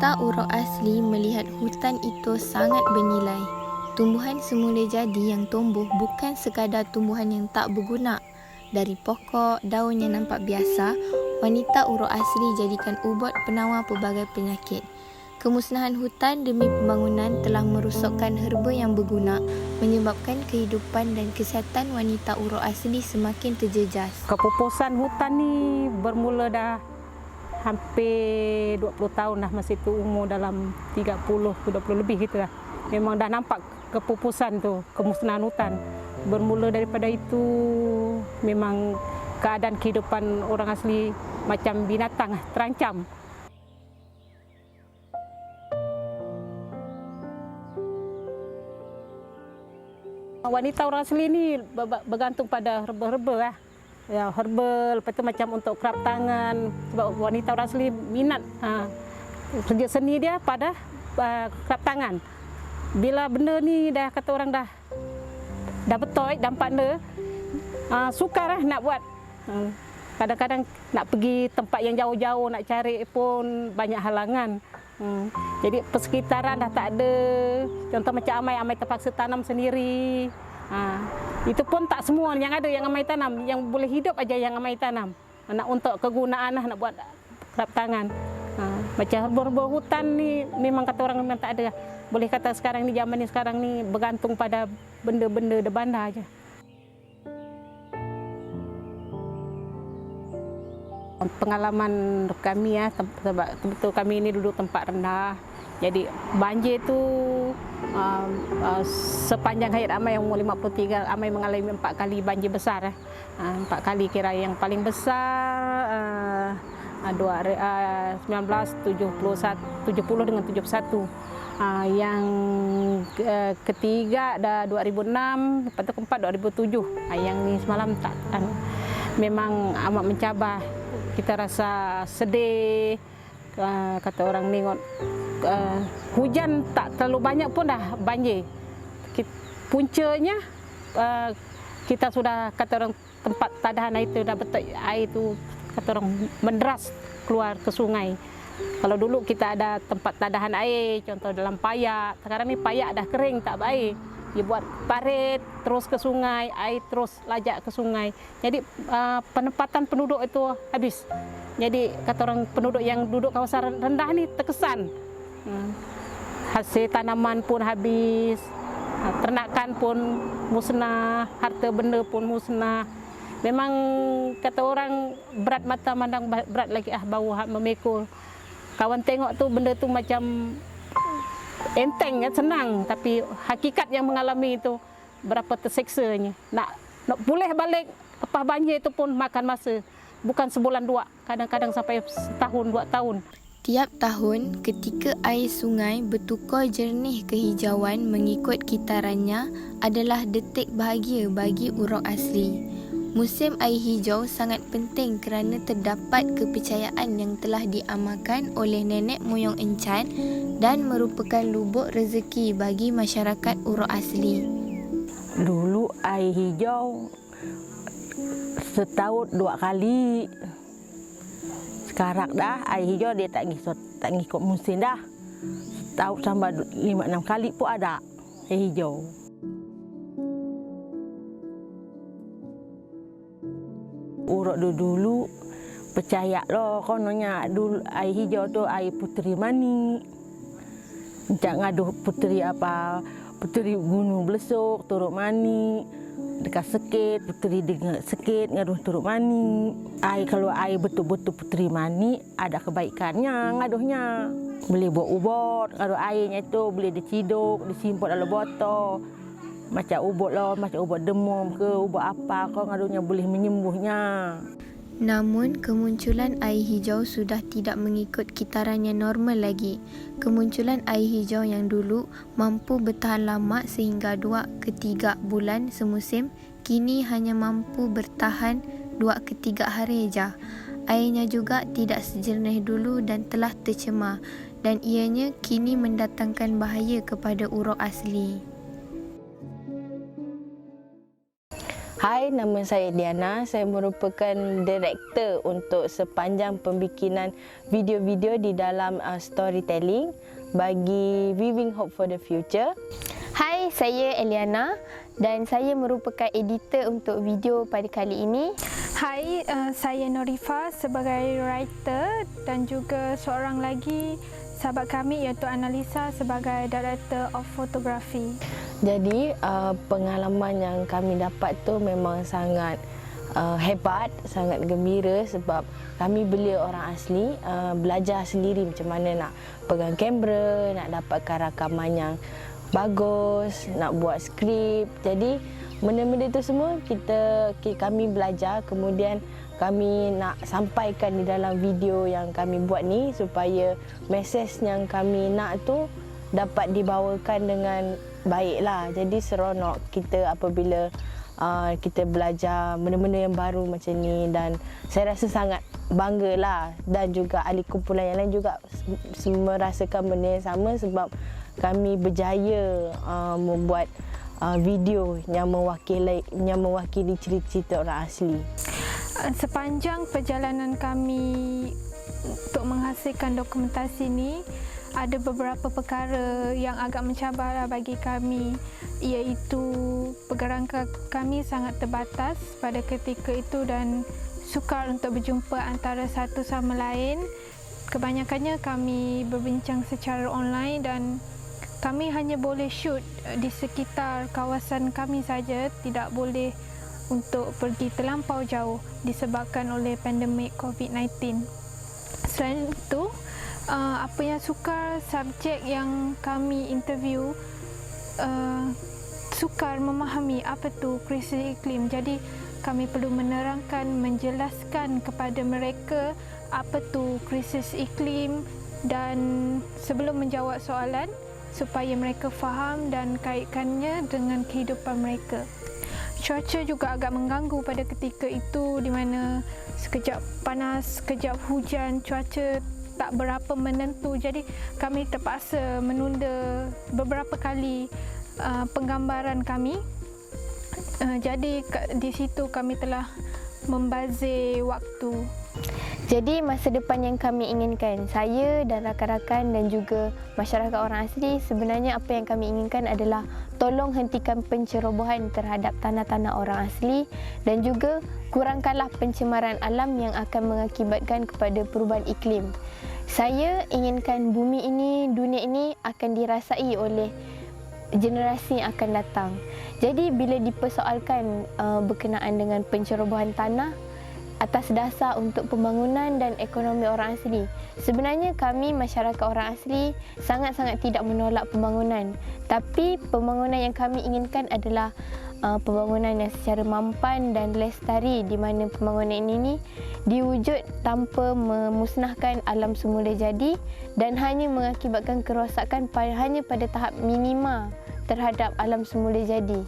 Wanita uruk asli melihat hutan itu sangat bernilai. Tumbuhan semula jadi yang tumbuh bukan sekadar tumbuhan yang tak berguna. Dari pokok, daun yang nampak biasa, wanita uruk asli jadikan ubat penawar pelbagai penyakit. Kemusnahan hutan demi pembangunan telah merosakkan herba yang berguna, menyebabkan kehidupan dan kesihatan wanita uruk asli semakin terjejas. Kepupusan hutan ni bermula dah hampir 20 tahun dah, masa itu umur dalam 30 lebih gitu lah. Memang dah nampak kepupusan tu, kemusnahan hutan. Bermula daripada itu memang keadaan kehidupan orang asli macam binatang terancam. Wanita orang asli ni bergantung pada herba-herba lah. Ya, herbal, lepas tu macam untuk kerap tangan, sebab wanita orang asli minat kerja seni dia pada kerap tangan. Bila benda ni dah kata orang dah betul dampak dia, sukarlah nak buat. Kadang-kadang nak pergi tempat yang jauh-jauh nak cari pun banyak halangan. Jadi persekitaran dah tak ada. Contoh macam amai terpaksa tanam sendiri. Itu pun tak semua yang ada yang amai tanam, yang boleh hidup aja yang amai tanam. Nak untuk kegunaan lah, nak buat kerap tangan. Macam herba-herba hutan ni memang kata orang memang tak ada. Boleh kata sekarang ni, zaman ni sekarang ni bergantung pada benda-benda di bandar aja. Pengalaman kami ya, sebab betul kami ini duduk tempat rendah. Jadi banjir tu sepanjang hayat Amai umur 53, Amai mengalami 4 kali banjir besar. 4 kali kira yang paling besar 1970 dengan 71. Yang ketiga ada 2006, lepas tu keempat 2007. Yang ni semalam tak memang amat mencabar. Kita rasa sedih, kata orang tengok hujan tak terlalu banyak pun dah banjir. Puncanya kita sudah kata orang tempat tadahan air itu dah betul, air itu kata orang menderas keluar ke sungai. Kalau dulu kita ada tempat tadahan air, contoh dalam payak, sekarang ni payak dah kering tak baik. Dia buat parit terus ke sungai, air terus lajak ke sungai. Jadi penempatan penduduk itu habis. Jadi kata orang penduduk yang duduk kawasan rendah ni terkesan. Hasil tanaman pun habis, ternakan pun musnah, harta benda pun musnah. Memang kata orang berat mata mandang berat lagi bau memekul. Kawan tengok tu benda tu macam enteng, senang, tapi hakikat yang mengalami itu berapa terseksanya. Nak pulih balik lepas banjir itu pun makan masa. Bukan sebulan dua, kadang-kadang sampai setahun 2 tahun. Tiap tahun, ketika air sungai bertukar jernih kehijauan mengikut kitarannya adalah detik bahagia bagi uruk asli. Musim air hijau sangat penting kerana terdapat kepercayaan yang telah diamalkan oleh nenek moyang Encan dan merupakan lubuk rezeki bagi masyarakat uruk asli. Dulu air hijau setahun 2 kali. Sekarang dah air hijau dia tak ngikut musim dah. Setahun sampai 5-6 kali pun ada air hijau. Uruk dulu percaya loh kononnya dulu air hijau tu air puteri mani. Encak ngaduh puteri apa? Puteri gunung Belesuk, Turuk Mani. Dekat Sekit, puteri dengan Sekit ngaduh Turuk Mani. Air kalau air betul-betul puteri mani ada kebaikannya ngaduhnya. Boleh buat ubat, ngaduh airnya itu boleh diciduk, disimpan dalam botol. Macam ubat lah, macam ubat demam ke, ubat apa kau ngaduhnya boleh menyembuhnya. Namun, kemunculan air hijau sudah tidak mengikut kitaran yang normal lagi. Kemunculan air hijau yang dulu mampu bertahan lama sehingga 2 ke 3 bulan semusim, kini hanya mampu bertahan 2 ke 3 hari saja. Airnya juga tidak sejernih dulu dan telah tercemar, dan ianya kini mendatangkan bahaya kepada uruk asli. Hai, nama saya Diana. Saya merupakan director untuk sepanjang pembikinan video-video di dalam storytelling bagi Weaving Hope for the Future. Hai, saya Eliana dan saya merupakan editor untuk video pada kali ini. Hai, saya Norifa sebagai writer dan juga seorang lagi sahabat kami iaitu Analisa sebagai director of photography. Jadi pengalaman yang kami dapat tu memang sangat hebat, sangat gembira sebab kami belia orang asli, belajar sendiri macam mana nak pegang kamera, nak dapatkan rakaman yang bagus, nak buat skrip. Jadi benda-benda tu semua kami belajar, kemudian kami nak sampaikan di dalam video yang kami buat ni supaya mesej yang kami nak tu dapat dibawakan dengan baiklah. Jadi seronok kita apabila kita belajar benda-benda yang baru macam ni, dan saya rasa sangat banggalah, dan juga ahli kumpulan yang lain juga merasakan benda yang sama sebab kami berjaya membuat video yang mewakili cerita-cerita orang asli. Sepanjang perjalanan kami untuk menghasilkan dokumentasi ni, ada beberapa perkara yang agak mencabar bagi kami, iaitu pergerakan kami sangat terbatas pada ketika itu dan sukar untuk berjumpa antara satu sama lain. Kebanyakannya kami berbincang secara online dan kami hanya boleh shoot di sekitar kawasan kami saja, tidak boleh untuk pergi terlampau jauh disebabkan oleh pandemik COVID-19. Selain itu, apa yang sukar subjek yang kami interview sukar memahami apa tu krisis iklim. Jadi kami perlu menerangkan, menjelaskan kepada mereka apa tu krisis iklim dan sebelum menjawab soalan supaya mereka faham dan kaitkannya dengan kehidupan mereka. Cuaca juga agak mengganggu pada ketika itu, di mana sekejap panas, sekejap hujan, cuaca tak berapa menentu. Jadi kami terpaksa menunda beberapa kali penggambaran kami. Jadi di situ kami telah membazir waktu. Jadi masa depan yang kami inginkan, saya dan rakan-rakan dan juga masyarakat orang asli, sebenarnya apa yang kami inginkan adalah tolong hentikan pencerobohan terhadap tanah-tanah orang asli dan juga kurangkanlah pencemaran alam yang akan mengakibatkan kepada perubahan iklim. Saya inginkan bumi ini, dunia ini akan dirasai oleh generasi yang akan datang. Jadi bila dipersoalkan berkenaan dengan pencerobohan tanah atas dasar untuk pembangunan dan ekonomi orang asli, sebenarnya kami masyarakat orang asli sangat-sangat tidak menolak pembangunan, tapi pembangunan yang kami inginkan adalah pembangunan yang secara mampan dan lestari, di mana pembangunan ini diwujud tanpa memusnahkan alam semula jadi dan hanya mengakibatkan kerosakan hanya pada tahap minima terhadap alam semula jadi.